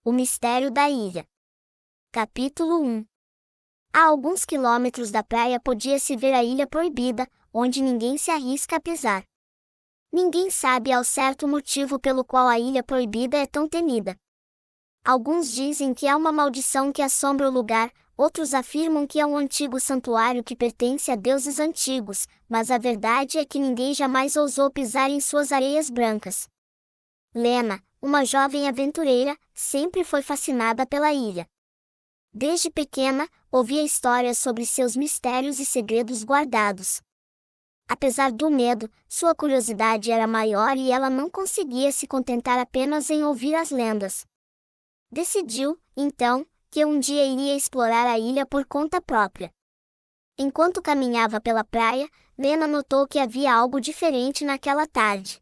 O mistério da ilha. Capítulo 1. A alguns quilômetros da praia podia-se ver a Ilha Proibida, onde ninguém se arrisca a pisar. Ninguém sabe ao certo o motivo pelo qual a Ilha Proibida é tão temida. Alguns dizem que há uma maldição que assombra o lugar, outros afirmam que é um antigo santuário que pertence a deuses antigos, mas a verdade é que ninguém jamais ousou pisar em suas areias brancas. Lena, uma jovem aventureira, sempre foi fascinada pela ilha. Desde pequena, ouvia histórias sobre seus mistérios e segredos guardados. Apesar do medo, sua curiosidade era maior e ela não conseguia se contentar apenas em ouvir as lendas. Decidiu, então, que um dia iria explorar a ilha por conta própria. Enquanto caminhava pela praia, Lena notou que havia algo diferente naquela tarde.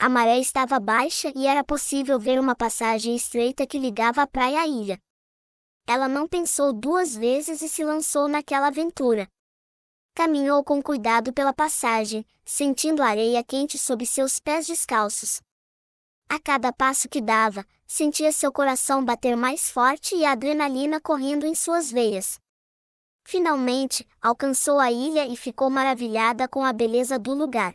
A maré estava baixa e era possível ver uma passagem estreita que ligava a praia à ilha. Ela não pensou duas vezes e se lançou naquela aventura. Caminhou com cuidado pela passagem, sentindo a areia quente sob seus pés descalços. A cada passo que dava, sentia seu coração bater mais forte e a adrenalina correndo em suas veias. Finalmente, alcançou a ilha e ficou maravilhada com a beleza do lugar.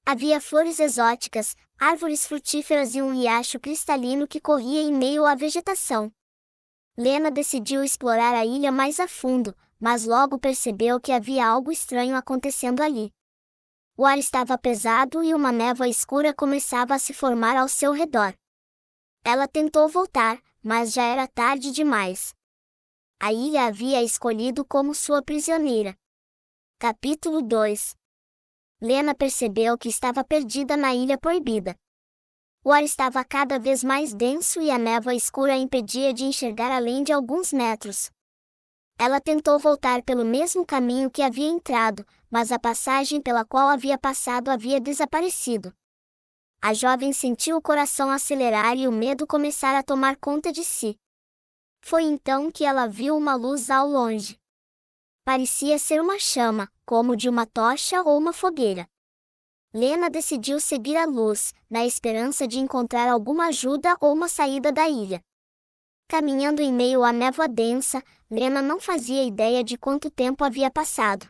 Havia flores exóticas, árvores frutíferas e um riacho cristalino que corria em meio à vegetação. Lena decidiu explorar a ilha mais a fundo, mas logo percebeu que havia algo estranho acontecendo ali. O ar estava pesado e uma névoa escura começava a se formar ao seu redor. Ela tentou voltar, mas já era tarde demais. A ilha a havia escolhido como sua prisioneira. Capítulo 2. Lena percebeu que estava perdida na Ilha Proibida. O ar estava cada vez mais denso e a névoa escura a impedia de enxergar além de alguns metros. Ela tentou voltar pelo mesmo caminho que havia entrado, mas a passagem pela qual havia passado havia desaparecido. A jovem sentiu o coração acelerar e o medo começar a tomar conta de si. Foi então que ela viu uma luz ao longe. Parecia ser uma chama, como de uma tocha ou uma fogueira. Lena decidiu seguir a luz, na esperança de encontrar alguma ajuda ou uma saída da ilha. Caminhando em meio à névoa densa, Lena não fazia ideia de quanto tempo havia passado.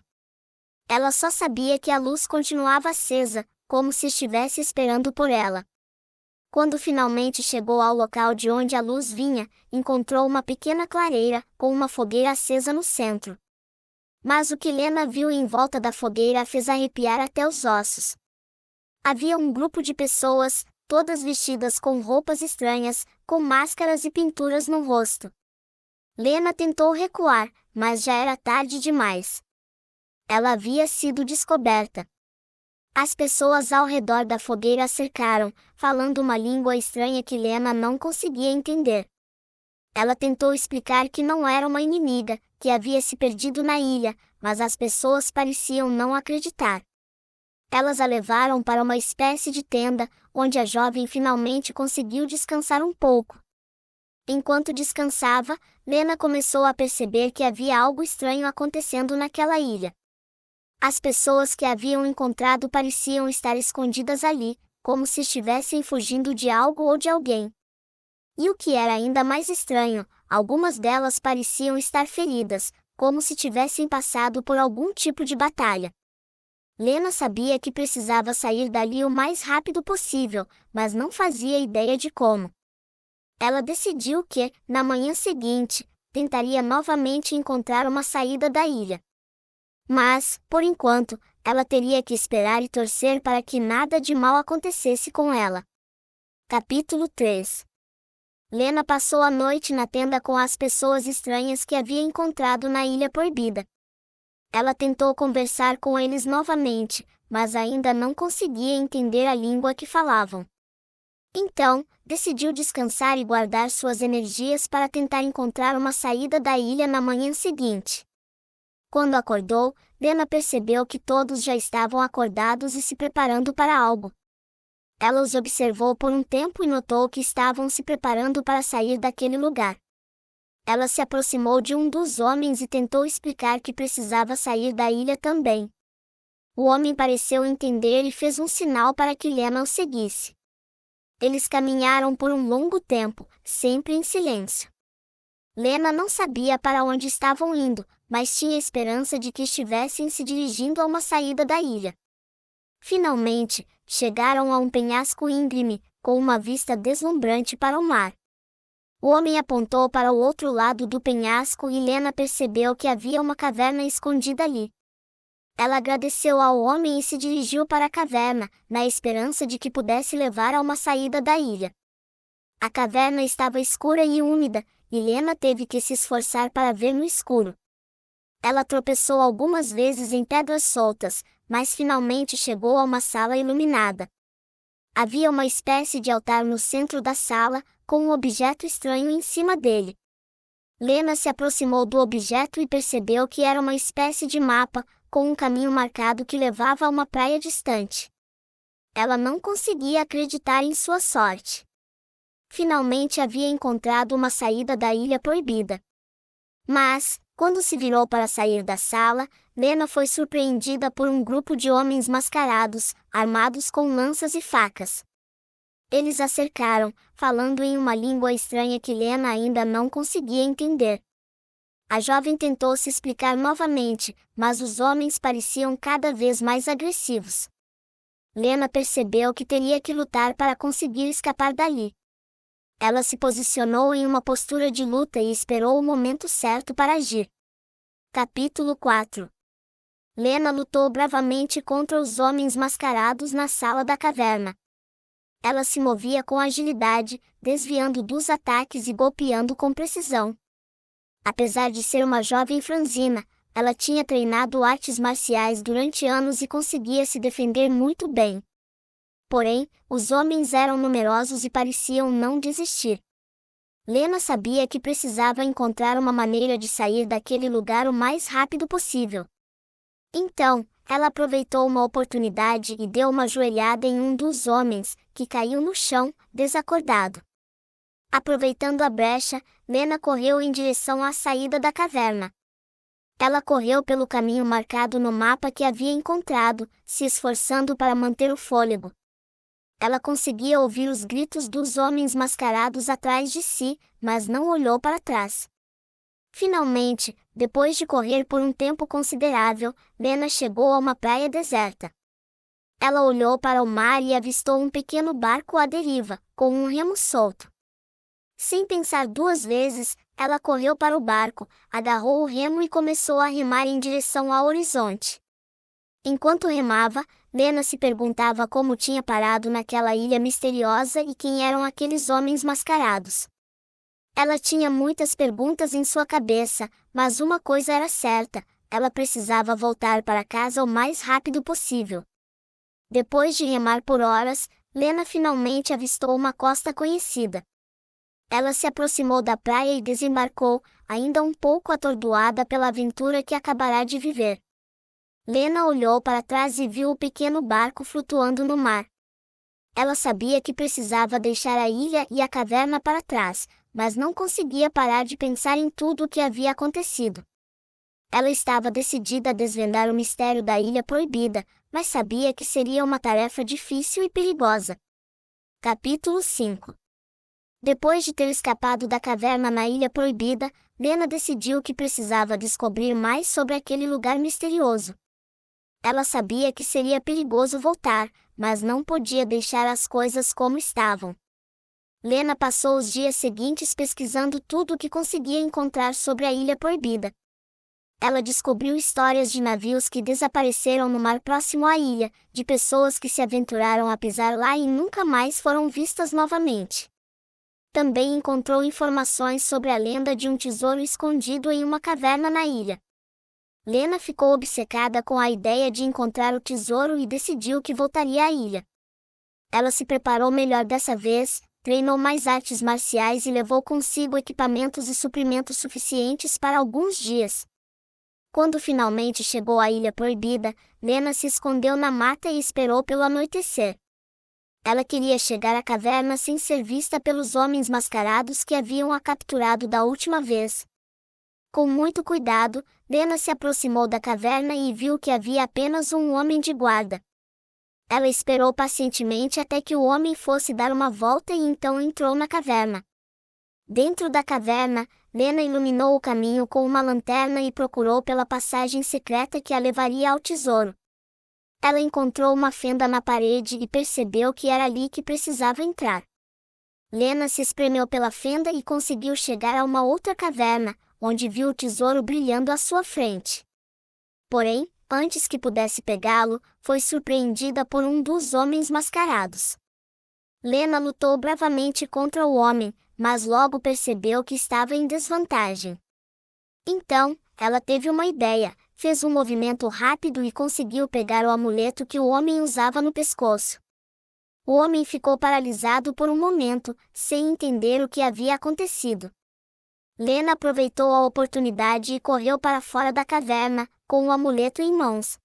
Ela só sabia que a luz continuava acesa, como se estivesse esperando por ela. Quando finalmente chegou ao local de onde a luz vinha, encontrou uma pequena clareira, com uma fogueira acesa no centro. Mas o que Lena viu em volta da fogueira a fez arrepiar até os ossos. Havia um grupo de pessoas, todas vestidas com roupas estranhas, com máscaras e pinturas no rosto. Lena tentou recuar, mas já era tarde demais. Ela havia sido descoberta. As pessoas ao redor da fogueira a cercaram, falando uma língua estranha que Lena não conseguia entender. Ela tentou explicar que não era uma inimiga, que havia se perdido na ilha, mas as pessoas pareciam não acreditar. Elas a levaram para uma espécie de tenda, onde a jovem finalmente conseguiu descansar um pouco. Enquanto descansava, Lena começou a perceber que havia algo estranho acontecendo naquela ilha. As pessoas que a haviam encontrado pareciam estar escondidas ali, como se estivessem fugindo de algo ou de alguém. E o que era ainda mais estranho, algumas delas pareciam estar feridas, como se tivessem passado por algum tipo de batalha. Lena sabia que precisava sair dali o mais rápido possível, mas não fazia ideia de como. Ela decidiu que, na manhã seguinte, tentaria novamente encontrar uma saída da ilha. Mas, por enquanto, ela teria que esperar e torcer para que nada de mal acontecesse com ela. Capítulo 3. Lena passou a noite na tenda com as pessoas estranhas que havia encontrado na Ilha Proibida. Ela tentou conversar com eles novamente, mas ainda não conseguia entender a língua que falavam. Então, decidiu descansar e guardar suas energias para tentar encontrar uma saída da ilha na manhã seguinte. Quando acordou, Lena percebeu que todos já estavam acordados e se preparando para algo. Ela os observou por um tempo e notou que estavam se preparando para sair daquele lugar. Ela se aproximou de um dos homens e tentou explicar que precisava sair da ilha também. O homem pareceu entender e fez um sinal para que Lena o seguisse. Eles caminharam por um longo tempo, sempre em silêncio. Lena não sabia para onde estavam indo, mas tinha esperança de que estivessem se dirigindo a uma saída da ilha. Finalmente, chegaram a um penhasco íngreme, com uma vista deslumbrante para o mar. O homem apontou para o outro lado do penhasco e Lena percebeu que havia uma caverna escondida ali. Ela agradeceu ao homem e se dirigiu para a caverna, na esperança de que pudesse levar a uma saída da ilha. A caverna estava escura e úmida, e Lena teve que se esforçar para ver no escuro. Ela tropeçou algumas vezes em pedras soltas, mas finalmente chegou a uma sala iluminada. Havia uma espécie de altar no centro da sala, com um objeto estranho em cima dele. Lena se aproximou do objeto e percebeu que era uma espécie de mapa, com um caminho marcado que levava a uma praia distante. Ela não conseguia acreditar em sua sorte. Finalmente havia encontrado uma saída da Ilha Proibida. Mas, quando se virou para sair da sala, Lena foi surpreendida por um grupo de homens mascarados, armados com lanças e facas. Eles a cercaram, falando em uma língua estranha que Lena ainda não conseguia entender. A jovem tentou se explicar novamente, mas os homens pareciam cada vez mais agressivos. Lena percebeu que teria que lutar para conseguir escapar dali. Ela se posicionou em uma postura de luta e esperou o momento certo para agir. Capítulo 4. Lena lutou bravamente contra os homens mascarados na sala da caverna. Ela se movia com agilidade, desviando dos ataques e golpeando com precisão. Apesar de ser uma jovem franzina, ela tinha treinado artes marciais durante anos e conseguia se defender muito bem. Porém, os homens eram numerosos e pareciam não desistir. Lena sabia que precisava encontrar uma maneira de sair daquele lugar o mais rápido possível. Então, ela aproveitou uma oportunidade e deu uma joelhada em um dos homens, que caiu no chão, desacordado. Aproveitando a brecha, Lena correu em direção à saída da caverna. Ela correu pelo caminho marcado no mapa que havia encontrado, se esforçando para manter o fôlego. Ela conseguia ouvir os gritos dos homens mascarados atrás de si, mas não olhou para trás. Finalmente, depois de correr por um tempo considerável, Lena chegou a uma praia deserta. Ela olhou para o mar e avistou um pequeno barco à deriva, com um remo solto. Sem pensar duas vezes, ela correu para o barco, agarrou o remo e começou a remar em direção ao horizonte. Enquanto remava, Lena se perguntava como tinha parado naquela ilha misteriosa e quem eram aqueles homens mascarados. Ela tinha muitas perguntas em sua cabeça, mas uma coisa era certa: ela precisava voltar para casa o mais rápido possível. Depois de remar por horas, Lena finalmente avistou uma costa conhecida. Ela se aproximou da praia e desembarcou, ainda um pouco atordoada pela aventura que acabará de viver. Lena olhou para trás e viu o pequeno barco flutuando no mar. Ela sabia que precisava deixar a ilha e a caverna para trás, mas não conseguia parar de pensar em tudo o que havia acontecido. Ela estava decidida a desvendar o mistério da Ilha Proibida, mas sabia que seria uma tarefa difícil e perigosa. Capítulo 5. Depois de ter escapado da caverna na Ilha Proibida, Lena decidiu que precisava descobrir mais sobre aquele lugar misterioso. Ela sabia que seria perigoso voltar, mas não podia deixar as coisas como estavam. Lena passou os dias seguintes pesquisando tudo o que conseguia encontrar sobre a Ilha Proibida. Ela descobriu histórias de navios que desapareceram no mar próximo à ilha, de pessoas que se aventuraram a pisar lá e nunca mais foram vistas novamente. Também encontrou informações sobre a lenda de um tesouro escondido em uma caverna na ilha. Lena ficou obcecada com a ideia de encontrar o tesouro e decidiu que voltaria à ilha. Ela se preparou melhor dessa vez, treinou mais artes marciais e levou consigo equipamentos e suprimentos suficientes para alguns dias. Quando finalmente chegou à Ilha Proibida, Lena se escondeu na mata e esperou pelo anoitecer. Ela queria chegar à caverna sem ser vista pelos homens mascarados que haviam a capturado da última vez. Com muito cuidado, Lena se aproximou da caverna e viu que havia apenas um homem de guarda. Ela esperou pacientemente até que o homem fosse dar uma volta e então entrou na caverna. Dentro da caverna, Lena iluminou o caminho com uma lanterna e procurou pela passagem secreta que a levaria ao tesouro. Ela encontrou uma fenda na parede e percebeu que era ali que precisava entrar. Lena se espremeu pela fenda e conseguiu chegar a uma outra caverna, onde viu o tesouro brilhando à sua frente. Porém, antes que pudesse pegá-lo, foi surpreendida por um dos homens mascarados. Lena lutou bravamente contra o homem, mas logo percebeu que estava em desvantagem. Então, ela teve uma ideia, fez um movimento rápido e conseguiu pegar o amuleto que o homem usava no pescoço. O homem ficou paralisado por um momento, sem entender o que havia acontecido. Lena aproveitou a oportunidade e correu para fora da caverna, com o amuleto em mãos.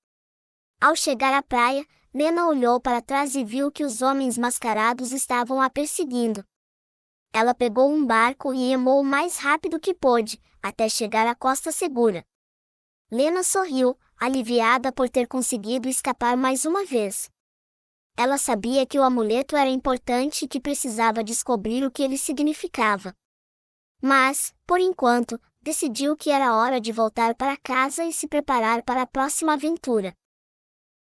Ao chegar à praia, Lena olhou para trás e viu que os homens mascarados estavam a perseguindo. Ela pegou um barco e remou o mais rápido que pôde, até chegar à costa segura. Lena sorriu, aliviada por ter conseguido escapar mais uma vez. Ela sabia que o amuleto era importante e que precisava descobrir o que ele significava. Mas, por enquanto, decidiu que era hora de voltar para casa e se preparar para a próxima aventura.